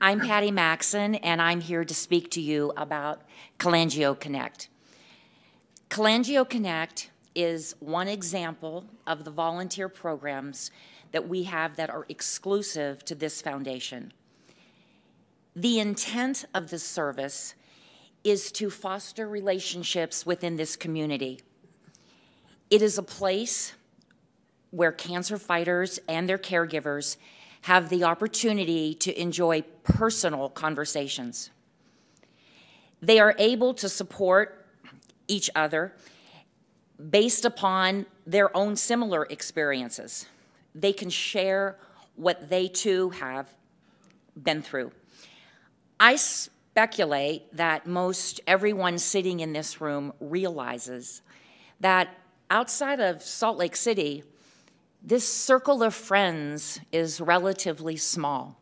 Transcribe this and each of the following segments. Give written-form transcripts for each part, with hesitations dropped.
I'm Patty Maxin, and I'm here to speak to you about CholangioConnect. CholangioConnect is one example of the volunteer programs that we have that are exclusive to this foundation. The intent of this service is to foster relationships within this community. It is a place where cancer fighters and their caregivers have the opportunity to enjoy personal conversations. They are able to support each other based upon their own similar experiences. They can share what they too have been through. I speculate that most everyone sitting in this room realizes that outside of Salt Lake City, this circle of friends is relatively small,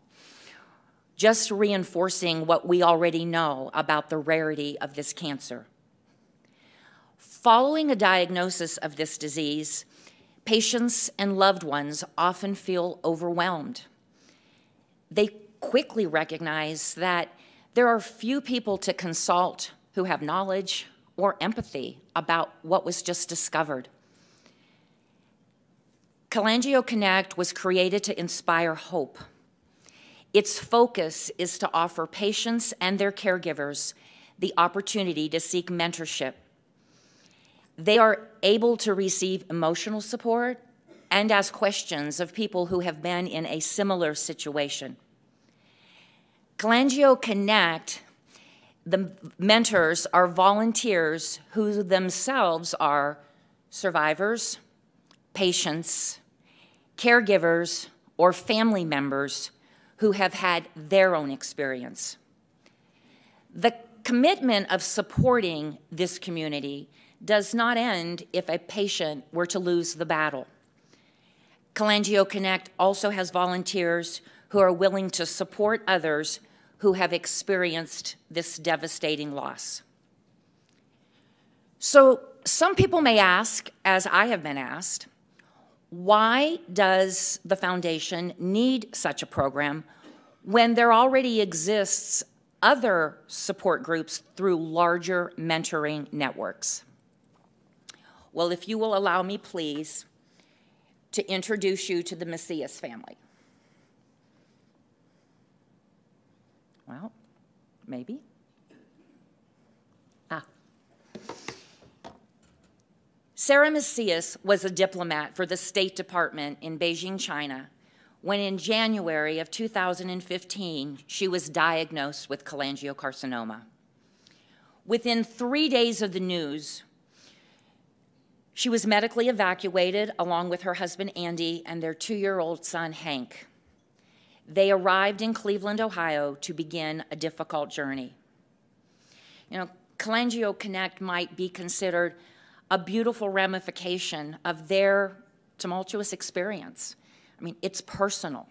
just reinforcing what we already know about the rarity of this cancer. Following a diagnosis of this disease, patients and loved ones often feel overwhelmed. They quickly recognize that there are few people to consult who have knowledge or empathy about what was just discovered. CholangioConnect was created to inspire hope. Its focus is to offer patients and their caregivers the opportunity to seek mentorship. They are able to receive emotional support and ask questions of people who have been in a similar situation. CholangioConnect, the mentors are volunteers who themselves are survivors, patients, caregivers, or family members who have had their own experience. The commitment of supporting this community does not end if a patient were to lose the battle. CholangioConnect also has volunteers who are willing to support others who have experienced this devastating loss. So some people may ask, as I have been asked, why does the foundation need such a program when there already exists other support groups through larger mentoring networks? Well, if you will allow me, please, to introduce you to the Macias family. Well, maybe. Sarah Macias was a diplomat for the State Department in Beijing, China, when in January of 2015, she was diagnosed with cholangiocarcinoma. Within 3 days of the news, she was medically evacuated along with her husband, Andy, and their 2-year-old son, Hank. They arrived in Cleveland, Ohio, to begin a difficult journey. You know, CholangioConnect might be considered a beautiful ramification of their tumultuous experience. I mean, it's personal.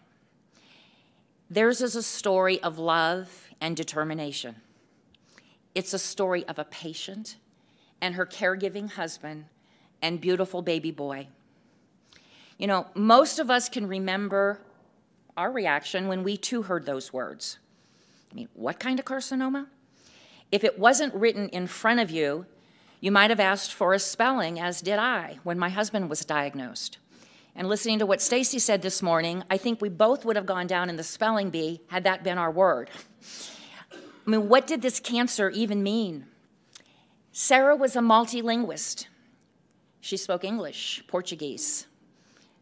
Theirs is a story of love and determination. It's a story of a patient and her caregiving husband and beautiful baby boy. You know, most of us can remember our reaction when we too heard those words. I mean, what kind of carcinoma? If it wasn't written in front of you, you might have asked for a spelling, as did I when my husband was diagnosed. And listening to what Stacy said this morning, I think we both would have gone down in the spelling bee had that been our word. I mean, what did this cancer even mean? Sarah was a multilinguist. She spoke English, Portuguese,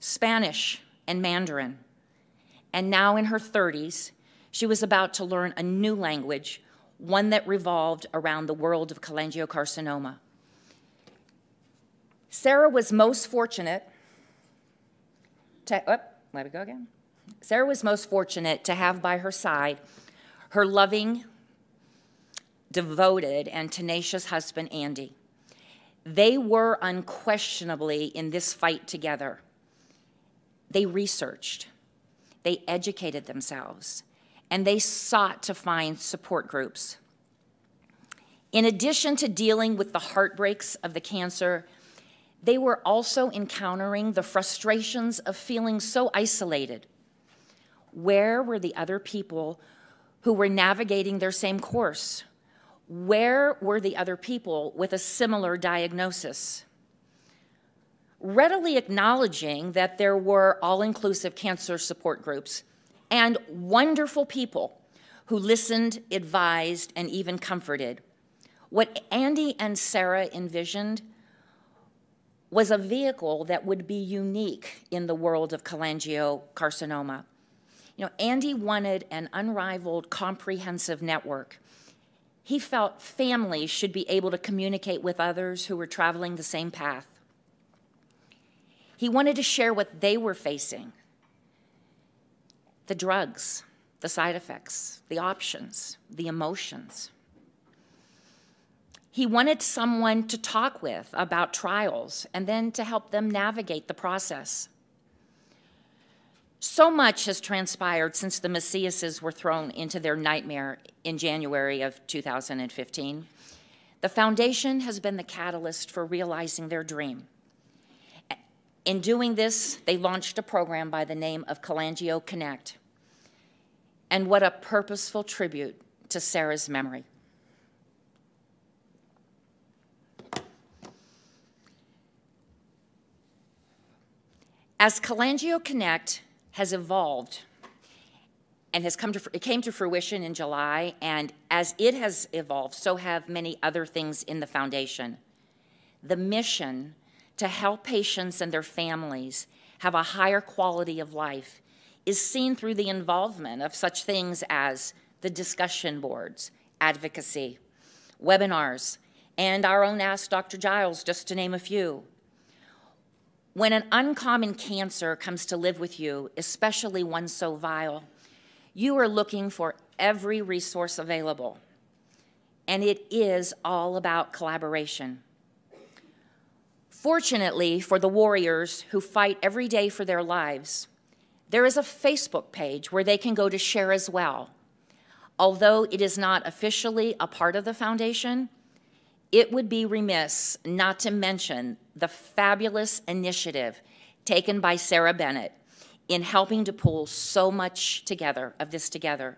Spanish, and Mandarin. And now in her 30s, she was about to learn a new language, one that revolved around the world of cholangiocarcinoma. Sarah was most fortunate to, Sarah was most fortunate to have by her side her loving, devoted, and tenacious husband, Andy. They were unquestionably in this fight together. They researched, they educated themselves, and they sought to find support groups. In addition to dealing with the heartbreaks of the cancer, they were also encountering the frustrations of feeling so isolated. Where were the other people who were navigating their same course? Where were the other people with a similar diagnosis? Readily acknowledging that there were all-inclusive cancer support groups and wonderful people who listened, advised, and even comforted, what Andy and Sarah envisioned was a vehicle that would be unique in the world of cholangiocarcinoma. You know, Andy wanted an unrivaled, comprehensive network. He felt families should be able to communicate with others who were traveling the same path. He wanted to share what they were facing, the drugs, the side effects, the options, the emotions. He wanted someone to talk with about trials and then to help them navigate the process. So much has transpired since the Maciases were thrown into their nightmare in January of 2015. The foundation has been the catalyst for realizing their dream. In doing this, they launched a program by the name of CholangioConnect. And what a purposeful tribute to Sarah's memory. As CholangioConnect has evolved and it came to fruition in July, and as it has evolved, so have many other things in the foundation. The mission to help patients and their families have a higher quality of life is seen through the involvement of such things as the discussion boards, advocacy, webinars, and our own Ask Dr. Giles, just to name a few. When an uncommon cancer comes to live with you, especially one so vile, you are looking for every resource available. And it is all about collaboration. Fortunately for the warriors who fight every day for their lives, there is a Facebook page where they can go to share as well. Although it is not officially a part of the foundation, it would be remiss not to mention the fabulous initiative taken by Sarah Bennett in helping to pull so much of this together.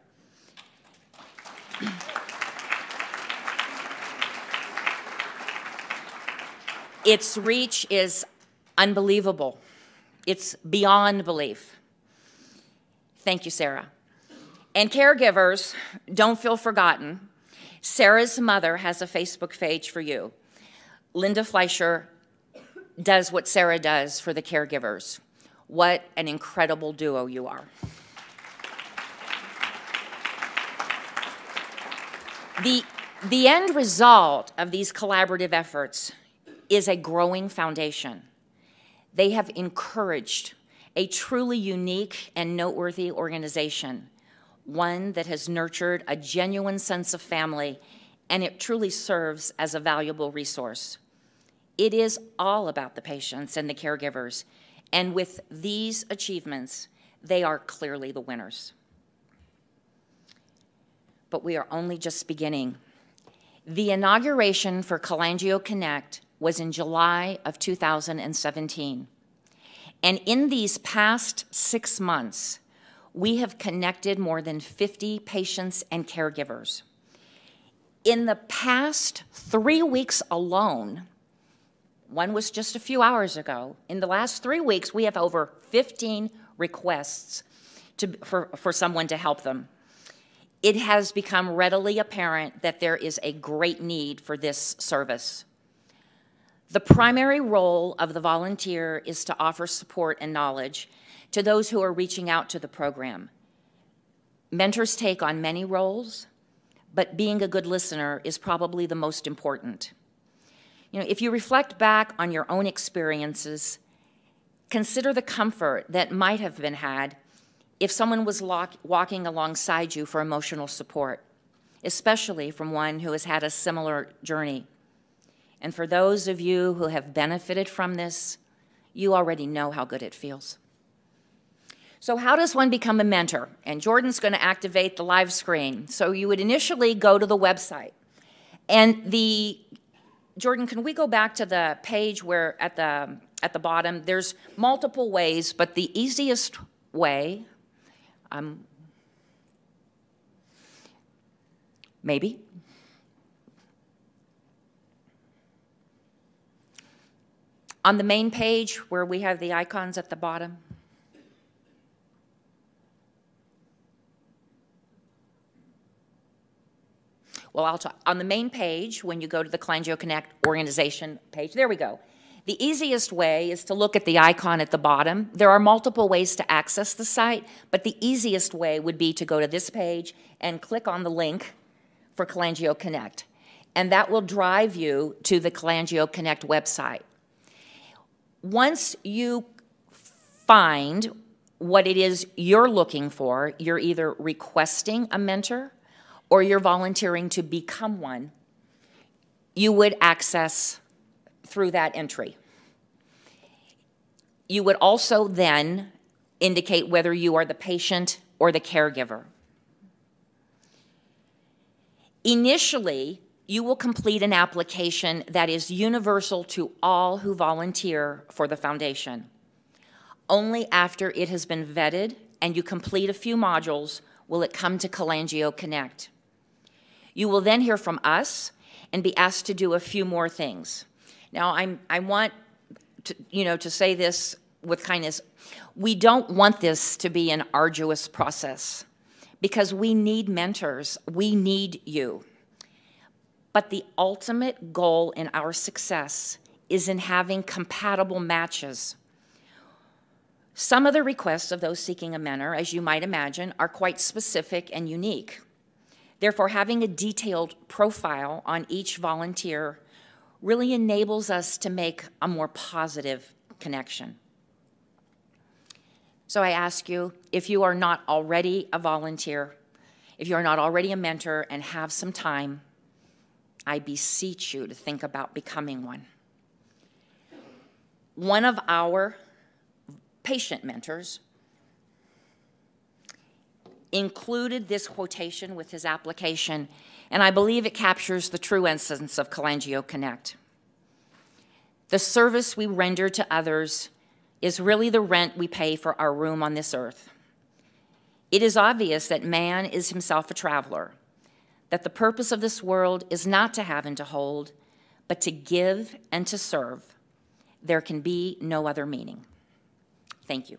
Its reach is unbelievable. It's beyond belief. Thank you, Sarah. And caregivers, don't feel forgotten. Sarah's mother has a Facebook page for you. Linda Fleischer does what Sarah does for the caregivers. What an incredible duo you are. The end result of these collaborative efforts is a growing foundation. They have encouraged a truly unique and noteworthy organization, one that has nurtured a genuine sense of family, and it truly serves as a valuable resource. It is all about the patients and the caregivers, and with these achievements, they are clearly the winners. But we are only just beginning. The inauguration for CholangioConnect was in July of 2017. And in these past 6 months, we have connected more than 50 patients and caregivers. In the past 3 weeks alone, one was just a few hours ago, in the last 3 weeks, we have over 15 requests for someone to help them. It has become readily apparent that there is a great need for this service. The primary role of the volunteer is to offer support and knowledge to those who are reaching out to the program. Mentors take on many roles, but being a good listener is probably the most important. You know, if you reflect back on your own experiences, consider the comfort that might have been had if someone was walking alongside you for emotional support, especially from one who has had a similar journey. And for those of you who have benefited from this, you already know how good it feels. So how does one become a mentor? And Jordan's going to activate the live screen. So you would initially go to the website. And Jordan, can we go back to the page where at the bottom, there's multiple ways, but the easiest way, Maybe. On the main page where we have the icons at the bottom, well, I'll talk. On the main page, when you go to the CholangioConnect organization page, there we go. The easiest way is to look at the icon at the bottom. There are multiple ways to access the site, but the easiest way would be to go to this page and click on the link for CholangioConnect, and that will drive you to the CholangioConnect website. Once you find what it is you're looking for, you're either requesting a mentor or you're volunteering to become one, you would access through that entry. You would also then indicate whether you are the patient or the caregiver. Initially, you will complete an application that is universal to all who volunteer for the foundation. Only after it has been vetted and you complete a few modules will it come to CholangioConnect. You will then hear from us and be asked to do a few more things. Now, I want to say this with kindness. We don't want this to be an arduous process because we need mentors. We need you. But the ultimate goal in our success is in having compatible matches. Some of the requests of those seeking a mentor, as you might imagine, are quite specific and unique. Therefore, having a detailed profile on each volunteer really enables us to make a more positive connection. So I ask you, if you are not already a volunteer, if you are not already a mentor and have some time, I beseech you to think about becoming one. One of our patient mentors included this quotation with his application, and I believe it captures the true essence of CholangioConnect. The service we render to others is really the rent we pay for our room on this earth. It is obvious that man is himself a traveler, that the purpose of this world is not to have and to hold, but to give and to serve. There can be no other meaning. Thank you.